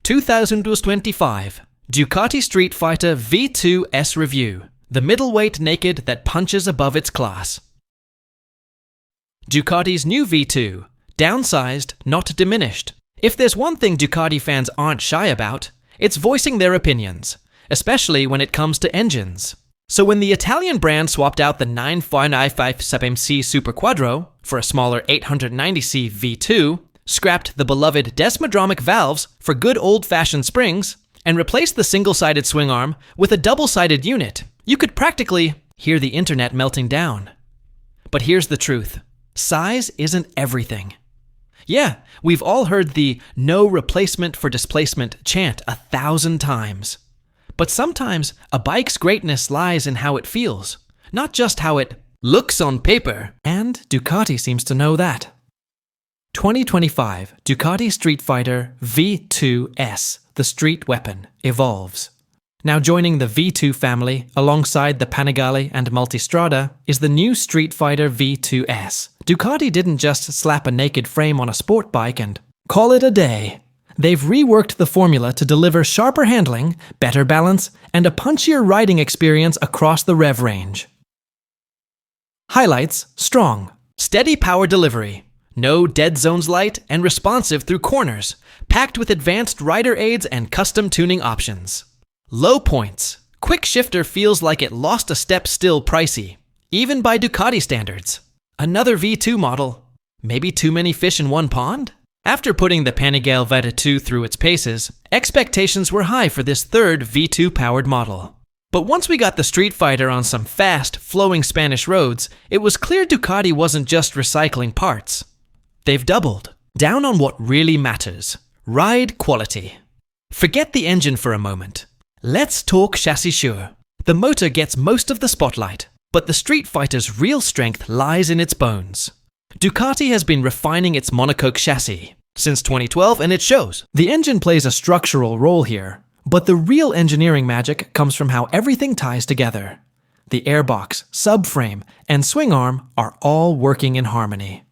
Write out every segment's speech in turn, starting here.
2025 Ducati Streetfighter V2S Review, the middleweight naked that punches above its class. Ducati's new V2, downsized, not diminished. If there's one thing Ducati fans aren't shy about, it's voicing their opinions, especially when it comes to engines. So when the Italian brand swapped out the 995-7MC Super Quadro for a smaller 890C V2, scrapped the beloved desmodromic valves for good old-fashioned springs, and replaced the single-sided swing arm with a double-sided unit, you could practically hear the internet melting down. But here's the truth. Size isn't everything. Yeah, we've all heard the "no replacement for displacement" chant 1,000 times. But sometimes a bike's greatness lies in how it feels, not just how it looks on paper. And Ducati seems to know that. 2025 Ducati Streetfighter V2S, the street weapon, evolves. Now joining the V2 family, alongside the Panigale and Multistrada, is the new Streetfighter V2S. Ducati didn't just slap a naked frame on a sport bike and call it a day. They've reworked the formula to deliver sharper handling, better balance, and a punchier riding experience across the rev range. Highlights: strong, steady power delivery, no dead zones light, and responsive through corners, packed with advanced rider aids and custom tuning options. Low points: quick shifter feels like it lost a step, still pricey, even by Ducati standards. Another V2 model, maybe too many fish in one pond? After putting the Panigale Vita 2 through its paces, expectations were high for this third V2-powered model. But once we got the Streetfighter on some fast, flowing Spanish roads, it was clear Ducati wasn't just recycling parts. They've doubled down on what really matters: ride quality. Forget the engine for a moment. Let's talk chassis sure. The motor gets most of the spotlight, but the Streetfighter's real strength lies in its bones. Ducati has been refining its monocoque chassis since 2012, and it shows. The engine plays a structural role here, but the real engineering magic comes from how everything ties together. The airbox, subframe, and swing arm are all working in harmony.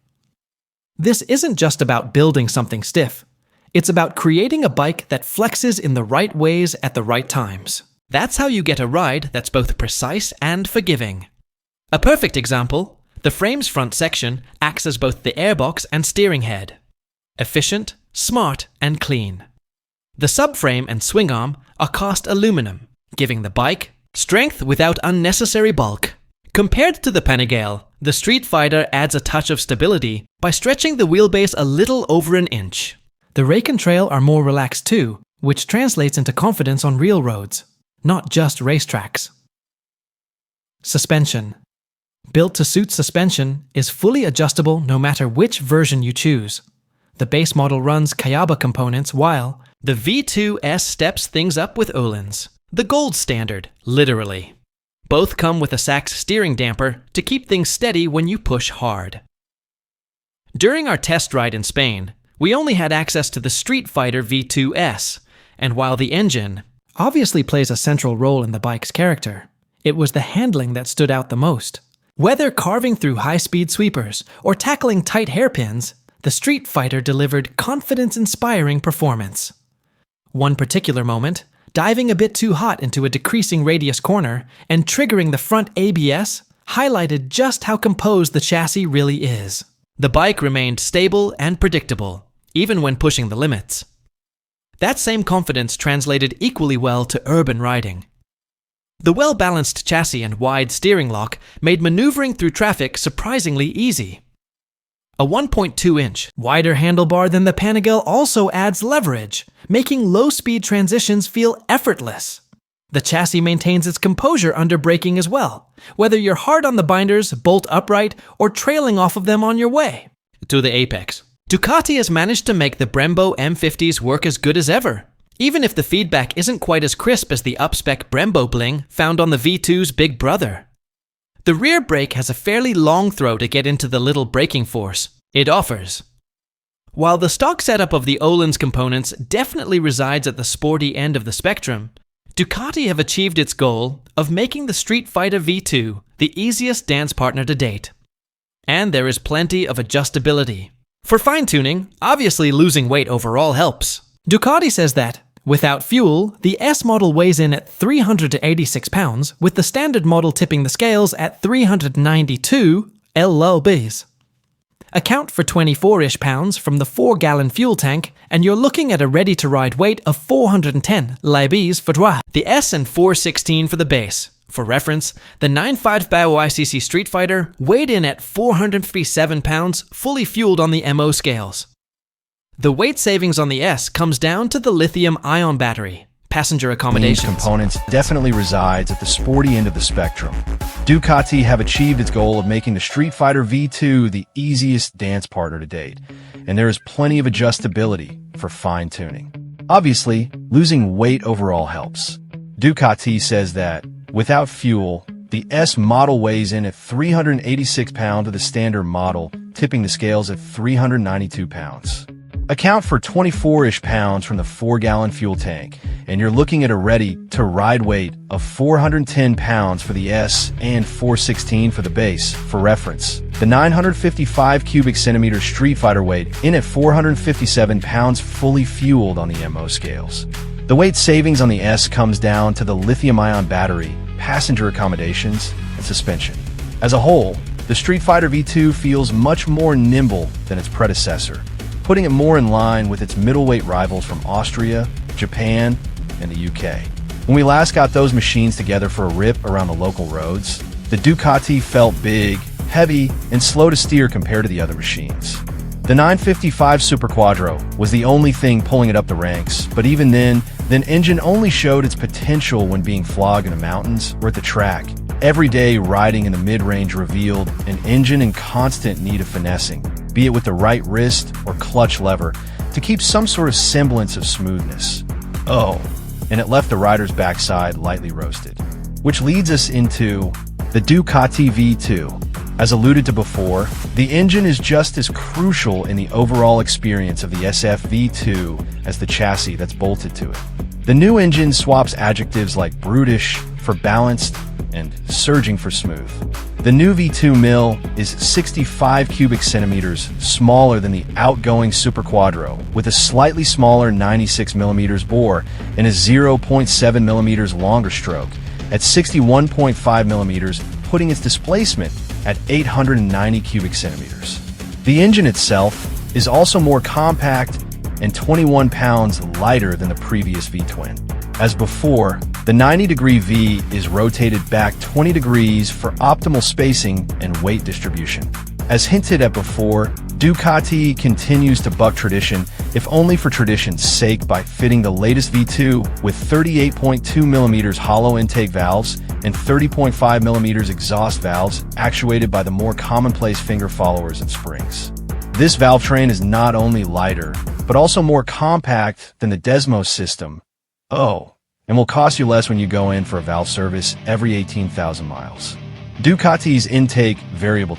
This isn't just about building something stiff. It's about creating a bike that flexes in the right ways at the right times. That's how you get a ride that's both precise and forgiving. A perfect example: the frame's front section acts as both the airbox and steering head. Efficient, smart, and clean. The subframe and swing arm are cast aluminum, giving the bike strength without unnecessary bulk. Compared to the Panigale, the Streetfighter adds a touch of stability by stretching the wheelbase a little over an inch. The rake and trail are more relaxed too, which translates into confidence on real roads, not just racetracks. Suspension. Built to suit suspension, is fully adjustable no matter which version you choose. The base model runs Kayaba components, while the V2S steps things up with Öhlins, the gold standard, literally. Both come with a Sachs steering damper to keep things steady when you push hard. During our test ride in Spain, we only had access to the Streetfighter V2S, and while the engine obviously plays a central role in the bike's character, it was the handling that stood out the most. Whether carving through high-speed sweepers or tackling tight hairpins, the Streetfighter delivered confidence-inspiring performance. One particular moment, diving a bit too hot into a decreasing radius corner and triggering the front ABS, highlighted just how composed the chassis really is. The bike remained stable and predictable, even when pushing the limits. That same confidence translated equally well to urban riding. The well-balanced chassis and wide steering lock made maneuvering through traffic surprisingly easy. A 1.2-inch wider handlebar than the Panigale also adds leverage, making low-speed transitions feel effortless. The chassis maintains its composure under braking as well, whether you're hard on the binders, bolt upright, or trailing off of them on your way to the apex. Ducati has managed to make the Brembo M50s work as good as ever, even if the feedback isn't quite as crisp as the up-spec Brembo bling found on the V2's big brother. The rear brake has a fairly long throw to get into the little braking force it offers. While the stock setup of the Öhlins components definitely resides at the sporty end of the spectrum, Ducati have achieved its goal of making the Streetfighter V2 the easiest dance partner to date. And there is plenty of adjustability. For fine-tuning, obviously losing weight overall helps. Ducati says that Without fuel, the S model weighs in at 386 pounds, with the standard model tipping the scales at 392 lbs. Account for 24-ish pounds from the 4-gallon fuel tank, and you're looking at a ready-to-ride weight of 410 lbs for droit. The S and 416 for the base. For reference, the 9.5 ICC Streetfighter weighed in at 457 pounds, fully fueled on the MO scales. The weight savings on the S comes down to the lithium-ion battery. Passenger accommodations. Components definitely resides at the sporty end of the spectrum. Ducati have achieved its goal of making the Streetfighter V2 the easiest dance partner to date, and there is plenty of adjustability for fine-tuning. Obviously, losing weight overall helps. Ducati says that, without fuel, the S model weighs in at 386 pounds to the standard model, tipping the scales at 392 pounds. Account for 24-ish pounds from the 4-gallon fuel tank, and you're looking at a ready-to-ride weight of 410 pounds for the S and 416 for the base. For reference, the 955 cubic centimeter Streetfighter weighed in at 457 pounds fully fueled on the MO scales. The weight savings on the S comes down to the lithium-ion battery, passenger accommodations, and suspension. As a whole, the Streetfighter V2 feels much more nimble than its predecessor, putting it more in line with its middleweight rivals from Austria, Japan, and the UK. When we last got those machines together for a rip around the local roads, the Ducati felt big, heavy, and slow to steer compared to the other machines. The 955 Super Quattro was the only thing pulling it up the ranks, but even then, the engine only showed its potential when being flogged in the mountains or at the track. Every day riding in the mid-range revealed an engine in constant need of finessing, be it with the right wrist or clutch lever, to keep some sort of semblance of smoothness. Oh, and it left the rider's backside lightly roasted. Which leads us into the Ducati V2. As alluded to before, the engine is just as crucial in the overall experience of the SF V2 as the chassis that's bolted to it. The new engine swaps adjectives like brutish for balanced and surging for smooth. The new V2 mill is 65 cubic centimeters smaller than the outgoing Super Quattro, with a slightly smaller 96 millimeters bore and a 0.7 millimeters longer stroke at 61.5 millimeters, putting its displacement at 890 cubic centimeters. The engine itself is also more compact and 21 pounds lighter than the previous V-twin. As before, the 90-degree V is rotated back 20 degrees for optimal spacing and weight distribution. As hinted at before, Ducati continues to buck tradition, if only for tradition's sake, by fitting the latest V2 with 38.2 millimeters hollow intake valves and 30.5 millimeters exhaust valves actuated by the more commonplace finger followers and springs. This valve train is not only lighter, but also more compact than the Desmos system. Oh, and will cost you less when you go in for a valve service every 18,000 miles. Ducati's intake variable